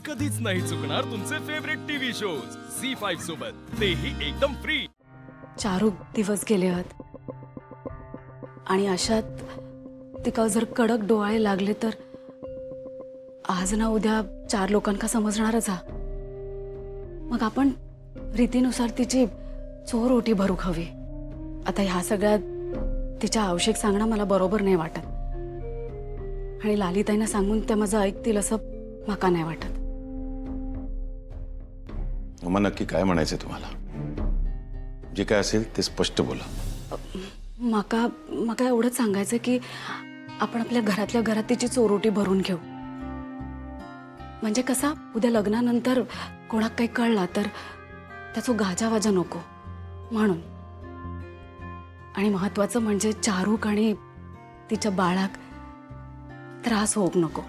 कधीच नाही चुकणार तुमचे फेवरेट टीव्ही शोज झी5 सोबत, तेही एकदम फ्री. चारू दिवस गेले आहेत आणि अशात तिका जर कडक डोळे लागले तर आज ना उद्या 4 लोकांका समजणारच हा. मग आपण रीतीनुसार तिची चोर ओटी भरूक हवी. आता ह्या सगळ्यात तिच्या आवश्यक सांगणं मला बरोबर नाही वाटत आणि लालिताईंना सांगून त्या माझं ऐकतील असं माका नाही वाटत. मग नक्की काय म्हणायचंय तुम्हाला? जे काय असेल ते स्पष्ट बोला. माका एवढंच सांगायचं की आपण आपल्या घरातल्या घरात तिची चोरोटी भरून घेऊ. म्हणजे कसा उद्या लग्नानंतर कोणाक काही कळला तर त्याचो गाजावाजा नको म्हणून. आणि महत्वाचं म्हणजे चारूक आणि तिच्या बाळाक त्रास होऊ नको.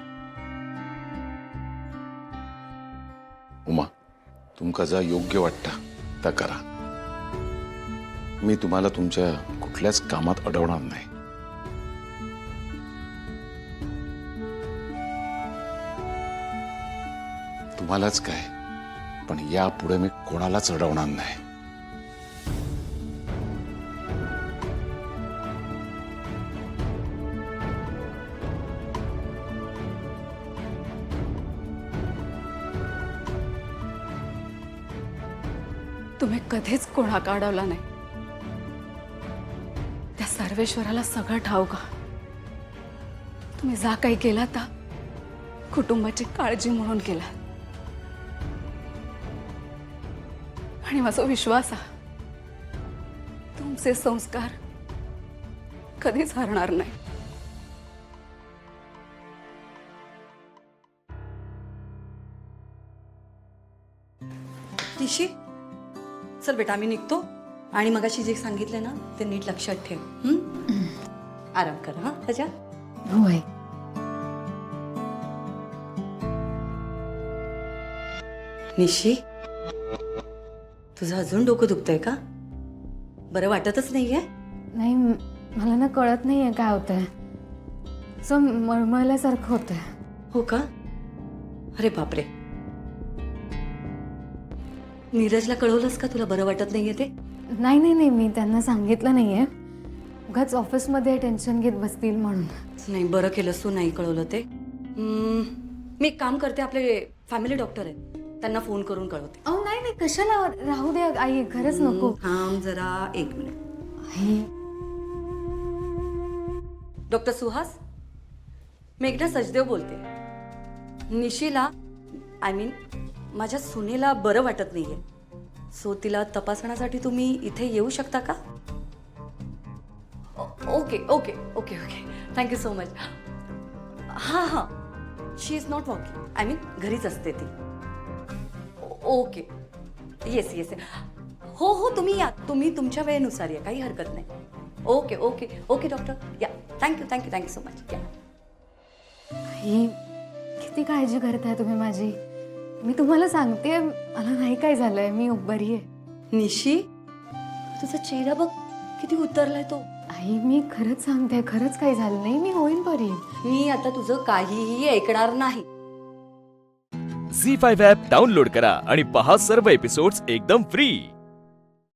उमा, तुमका जा योग्य वाटता ता करा. मी तुम्हाला तुमच्या कुठल्याच कामात अडवणार नाही. तुम्हालाच काय, पण यापुढे मी कोणालाच अडवणार नाही. तुम्ही कधीच कोणाक अडवला नाही. त्या सर्वेश्वराला सगळं ठाऊक. तुम्ही जा काही केला ता कुटुंबाची काळजी म्हणून केला आणि माझा विश्वास तुमचे संस्कार कधीच हरणार नाही. निशी, चल बेटा आम्ही निघतो आणि मगाशी जे सांगितले ना ते नीट लक्षात ठेव. आराम कर हा त्याच्या. होय. निशी, तुझं अजून डोकं दुखतंय का? बरं वाटतच नाहीये? नाही, मला ना कळत नाहीये काय होतंय. असं मळमळल्यासारखं होतंय. हो का? अरे बापरे. नीरजला कळवलंस का तुला बरं वाटत नाहीये ते? नाही नाही नाही, मी त्यांना सांगितलं नाहीये. उगाच ऑफिसमध्ये टेन्शन घेत बसतील म्हणून. नाही, बरं केलंस तू नाही कळवलं ते. मी एक काम करते, आपले फॅमिली डॉक्टर आहेत, त्यांना फोन करून कळवते. अहो नाही नाही, कशाला, राहू दे आई, खरंच नको. थांब जरा 1 मिनिट. आई, डॉक्टर सुहास, मेघना सचदेव बोलते. निशीला माझ्या सुनेला बरं वाटत नाहीये, सो तिला तपासण्यासाठी तुम्ही इथे येऊ शकता का? Okay okay okay okay, thank you so much. हां हां, शी इज नॉट वॉकिंग, घरीच असते ती. ओके, येस येस, हो हो, तुम्ही या, तुम्ही तुमच्या वेळेनुसार या, काही हरकत नाही. ओके ओके ओके डॉक्टर, या. Thank you thank you thank you so much. या. आई, किती काळजी करताय तुम्ही माझी. मी तुम्हाला सांगते, मला नाही काय झालंय, मी बरी आहे. निशी, तुझा चेहरा बघ किती उतरलाय तो. आई, मी खरंच सांगते, खरंच काही झालं नाही, मी होईन बरी. मी आता तुझं काहीही ऐकणार नाही. झी5 ॲप डाउनलोड करा आणि पहा सर्व एपिसोड्स एकदम फ्री.